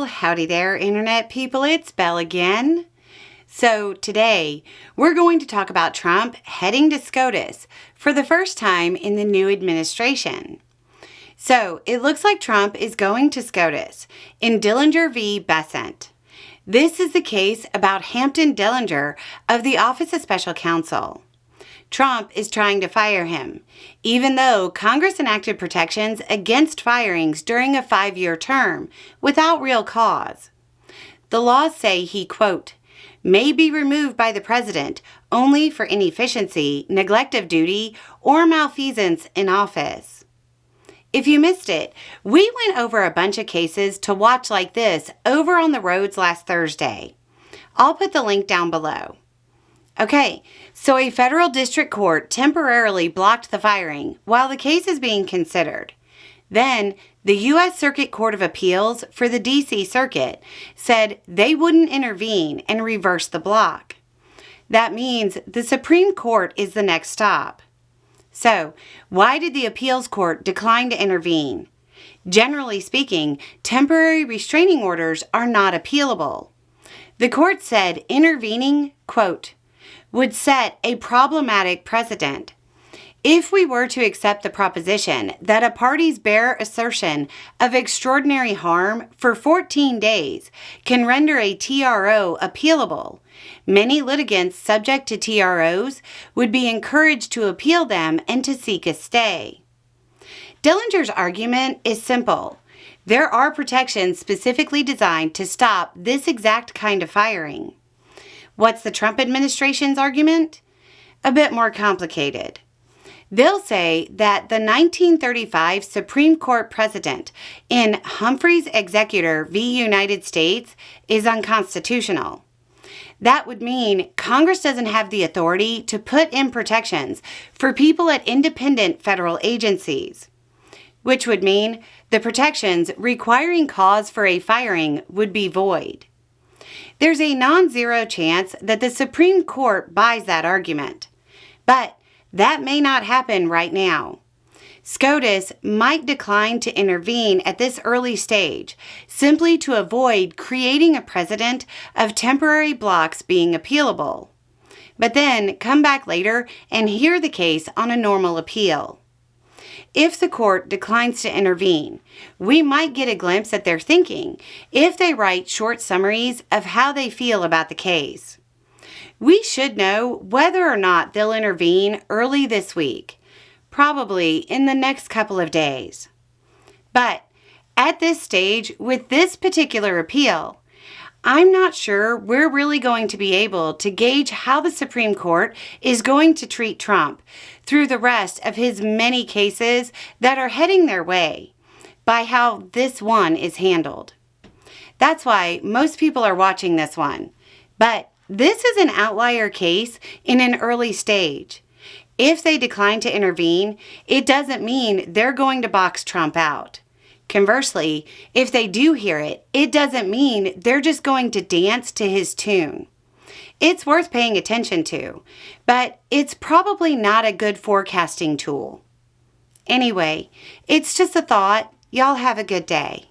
howdy there, Internet people. It's Belle again. So today, we're going to talk about Trump heading to SCOTUS for the first time in the new administration. So it looks like Trump is going to SCOTUS in Dillinger v. Besant. This is the case about Hampton Dillinger of the Office of Special Counsel. Trump is trying to fire him, even though Congress enacted protections against firings during a 5-year term without real cause. The laws say he, quote, may be removed by the president only for inefficiency, neglect of duty, or malfeasance in office. If you missed it, we went over a bunch of cases to watch like this over on the roads last Thursday. I'll put the link down below. Okay, so a federal district court temporarily blocked the firing while the case is being considered. Then, the U.S. Circuit Court of Appeals for the D.C. Circuit said they wouldn't intervene and reverse the block. That means the Supreme Court is the next stop. So, why did the appeals court decline to intervene? Generally speaking, temporary restraining orders are not appealable. The court said intervening, quote, would set a problematic precedent. If we were to accept the proposition that a party's bare assertion of extraordinary harm for 14 days can render a TRO appealable, many litigants subject to TROs would be encouraged to appeal them and to seek a stay. Dillinger's argument is simple. There are protections specifically designed to stop this exact kind of firing. What's the Trump administration's argument? A bit more complicated. They'll say that the 1935 Supreme Court precedent in Humphrey's Executor v. United States is unconstitutional. That would mean Congress doesn't have the authority to put in protections for people at independent federal agencies, which would mean the protections requiring cause for a firing would be void. There's a non-zero chance that the Supreme Court buys that argument, but that may not happen right now. SCOTUS might decline to intervene at this early stage simply to avoid creating a precedent of temporary blocks being appealable, but then come back later and hear the case on a normal appeal. If the court declines to intervene, we might get a glimpse at their thinking if they write short summaries of how they feel about the case. We should know whether or not they'll intervene early this week, probably in the next couple of days. But at this stage, with this particular appeal, I'm not sure we're really going to be able to gauge how the Supreme Court is going to treat Trump through the rest of his many cases that are heading their way by how this one is handled. That's why most people are watching this one. But this is an outlier case in an early stage. If they decline to intervene, it doesn't mean they're going to box Trump out. Conversely, if they do hear it, it doesn't mean they're just going to dance to his tune. It's worth paying attention to, but it's probably not a good forecasting tool. Anyway, it's just a thought. Y'all have a good day.